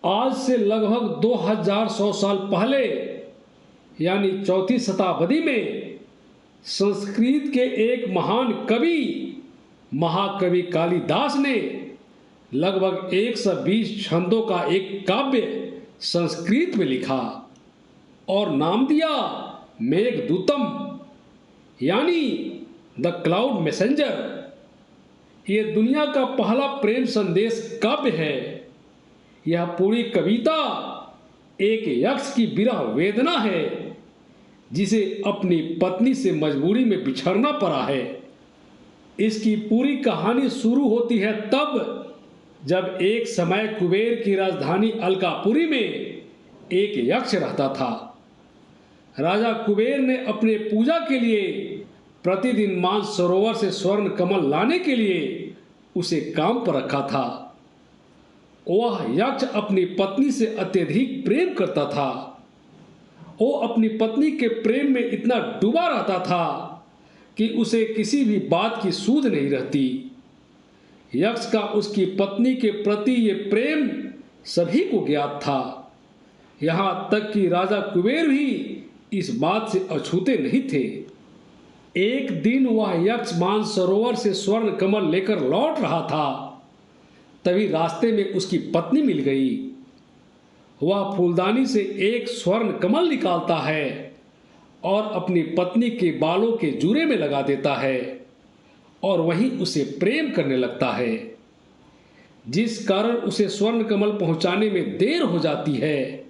आज से लगभग 2100 साल पहले यानी चौथी शताब्दी में संस्कृत के एक महान कवि महाकवि कालिदास ने लगभग 120 छंदों का एक काव्य संस्कृत में लिखा और नाम दिया मेघदूतम यानी द क्लाउड मैसेंजर। ये दुनिया का पहला प्रेम संदेश काव्य है। यह पूरी कविता एक यक्ष की विरह वेदना है जिसे अपनी पत्नी से मजबूरी में बिछड़ना पड़ा है। इसकी पूरी कहानी शुरू होती है तब जब एक समय कुबेर की राजधानी अलकापुरी में एक यक्ष रहता था। राजा कुबेर ने अपने पूजा के लिए प्रतिदिन मानसरोवर से स्वर्ण कमल लाने के लिए उसे काम पर रखा था। वह यक्ष अपनी पत्नी से अत्यधिक प्रेम करता था। वो अपनी पत्नी के प्रेम में इतना डूबा रहता था कि उसे किसी भी बात की सूध नहीं रहती। यक्ष का उसकी पत्नी के प्रति ये प्रेम सभी को ज्ञात था। यहाँ तक कि राजा कुबेर भी इस बात से अछूते नहीं थे। एक दिन वह यक्ष मानसरोवर से स्वर्ण कमल लेकर लौट रहा था। तभी रास्ते में उसकी पत्नी मिल गई। वह फूलदानी से एक स्वर्ण कमल निकालता है और अपनी पत्नी के बालों के जूरे में लगा देता है और वहीं उसे प्रेम करने लगता है, जिस कारण उसे स्वर्ण कमल पहुंचाने में देर हो जाती है।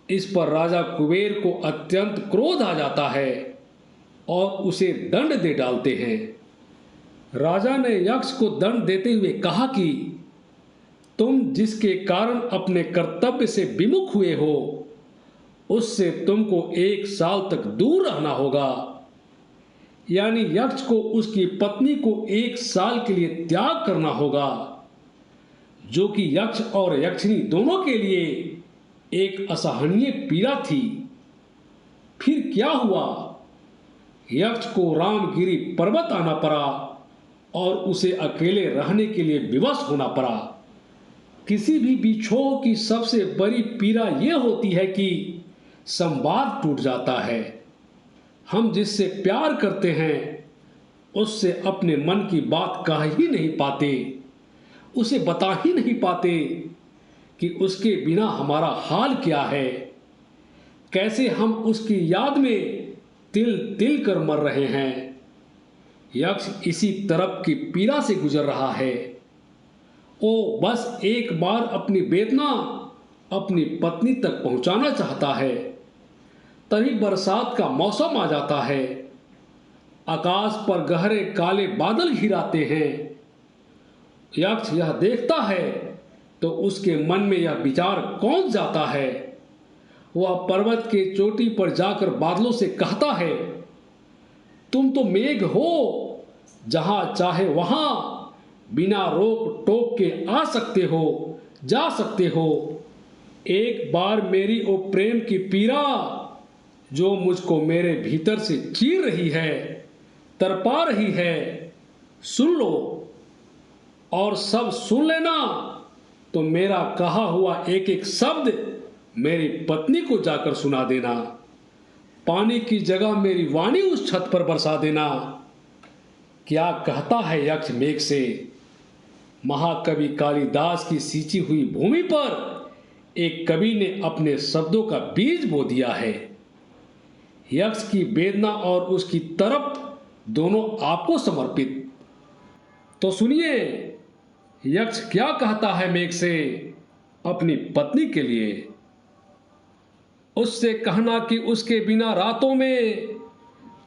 इस पर राजा कुबेर को अत्यंत क्रोध आ जाता है और उसे दंड दे डालते हैं। राजा ने यक्ष को दंड देते हुए कहा कि तुम जिसके कारण अपने कर्तव्य से विमुख हुए हो उससे तुमको 1 साल तक दूर रहना होगा। यानी यक्ष को उसकी पत्नी को 1 साल के लिए त्याग करना होगा, जो कि यक्ष और यक्षिणी दोनों के लिए एक असहनीय पीड़ा थी। फिर क्या हुआ? यक्ष को रामगिरी पर्वत आना पड़ा और उसे अकेले रहने के लिए विवश होना पड़ा। किसी भी बिछोह की सबसे बड़ी पीड़ा यह होती है कि संवाद टूट जाता है। हम जिससे प्यार करते हैं उससे अपने मन की बात कह ही नहीं पाते, उसे बता ही नहीं पाते कि उसके बिना हमारा हाल क्या है, कैसे हम उसकी याद में तिल तिल कर मर रहे हैं। यक्ष इसी तरह की पीड़ा से गुजर रहा है। वो बस एक बार अपनी वेदना अपनी पत्नी तक पहुंचाना चाहता है। तभी बरसात का मौसम आ जाता है। आकाश पर गहरे काले बादल घिराते हैं। यक्ष यह देखता है तो उसके मन में यह विचार कौंध जाता है। वह पर्वत के चोटी पर जाकर बादलों से कहता है, तुम तो मेघ हो, जहां चाहे वहां बिना रोक टोक के आ सकते हो, जा सकते हो। एक बार मेरी वो प्रेम की पीड़ा जो मुझको मेरे भीतर से चीर रही है, तड़पा रही है, सुन लो और सब सुन लेना। तो मेरा कहा हुआ एक एक शब्द मेरी पत्नी को जाकर सुना देना। पानी की जगह मेरी वाणी उस छत पर बरसा देना। क्या कहता है यक्ष मेघ से? महाकवि कालिदास की सींची हुई भूमि पर एक कवि ने अपने शब्दों का बीज बो दिया है। यक्ष की वेदना और उसकी तरफ दोनों आपको समर्पित। तो सुनिए यक्ष क्या कहता है मेघ से अपनी पत्नी के लिए। उससे कहना कि उसके बिना रातों में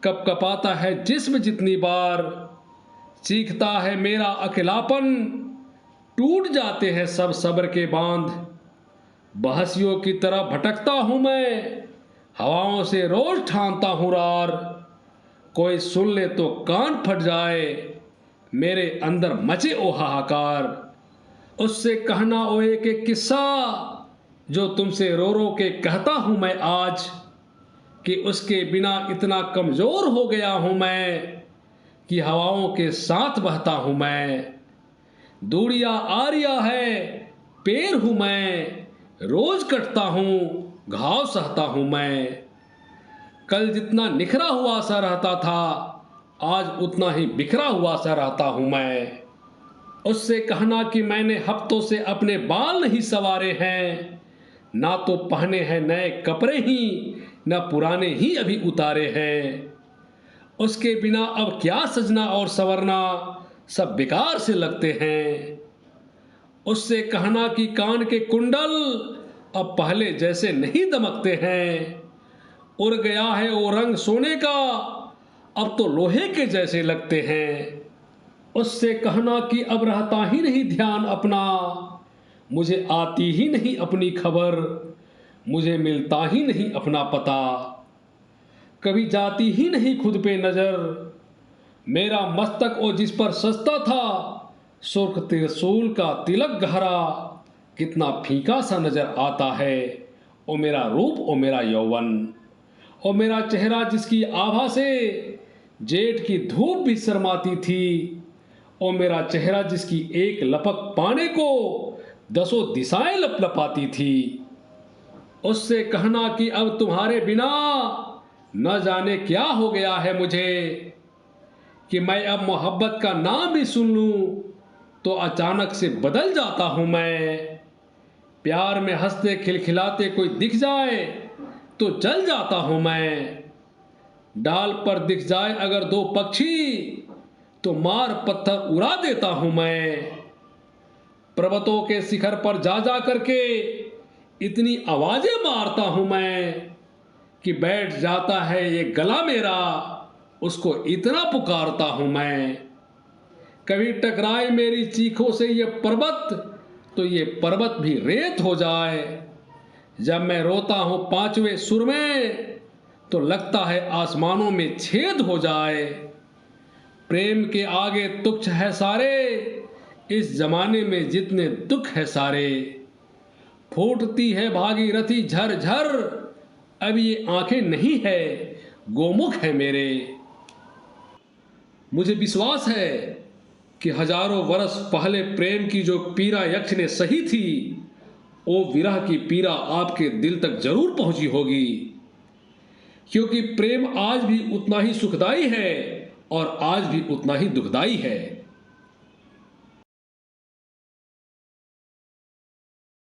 कपकपाता है जिस्म जितनी बार, चीखता है मेरा अकेलापन, टूट जाते हैं सब सब्र के बांध। बहसियों की तरह भटकता हूं मैं, हवाओं से रोज ठानता हूं रार। कोई सुन ले तो कान फट जाए, मेरे अंदर मचे ओ हाहाकार। उससे कहना ओ एक एक किस्सा जो तुमसे रो रो के कहता हूं मैं आज, कि उसके बिना इतना कमजोर हो गया हूं मैं कि हवाओं के साथ बहता हूं मैं। दूरिया आरिया है पेड़ हूं मैं, रोज कटता हूं, घाव सहता हूं मैं। कल जितना निखरा हुआ सा रहता था, आज उतना ही बिखरा हुआ सा रहता हूं मैं। उससे कहना कि मैंने हफ्तों से अपने बाल नहीं संवारे हैं, ना तो पहने हैं नए कपड़े ही, ना पुराने ही अभी उतारे हैं। उसके बिना अब क्या सजना और संवरना, सब बेकार से लगते हैं। उससे कहना कि कान के कुंडल अब पहले जैसे नहीं दमकते हैं। उड़ गया है वो रंग सोने का, अब तो लोहे के जैसे लगते हैं। उससे कहना कि अब रहता ही नहीं ध्यान अपना, मुझे आती ही नहीं अपनी खबर, मुझे मिलता ही नहीं अपना पता। कभी जाती ही नहीं खुद पे नजर, मेरा मस्तक ओ जिस पर सजता था, सुर्ख त्रिशूल का तिलक गहरा कितना फीका सा नजर आता है। ओ मेरा रूप, ओ मेरा यौवन, ओ मेरा चेहरा जिसकी आभा से जेठ की धूप भी शर्माती थी। ओ मेरा चेहरा जिसकी एक लपक पाने को दसों दिशाएं लपलपाती थी। उससे कहना कि अब तुम्हारे बिना न जाने क्या हो गया है मुझे, कि मैं अब मोहब्बत का नाम भी सुन लूं तो अचानक से बदल जाता हूं मैं। प्यार में हंसते खिलखिलाते कोई दिख जाए तो जल जाता हूं मैं। डाल पर दिख जाए अगर दो पक्षी तो मार पत्थर उड़ा देता हूं मैं। पर्वतों के शिखर पर जा जा करके इतनी आवाजें मारता हूं मैं कि बैठ जाता है ये गला मेरा, उसको इतना पुकारता हूं मैं। कभी टकराए मेरी चीखों से ये पर्वत तो ये पर्वत भी रेत हो जाए। जब मैं रोता हूं पांचवें सुर में तो लगता है आसमानों में छेद हो जाए। प्रेम के आगे तुच्छ है सारे, इस जमाने में जितने दुख है सारे। फूटती है भागीरथी झर झर, अब ये आंखें नहीं है गोमुख है मेरे। मुझे विश्वास है कि हजारों वर्ष पहले प्रेम की जो पीड़ा यक्ष ने सही थी, वो विरह की पीड़ा आपके दिल तक जरूर पहुंची होगी। क्योंकि प्रेम आज भी उतना ही सुखदाई है और आज भी उतना ही दुखदाई है।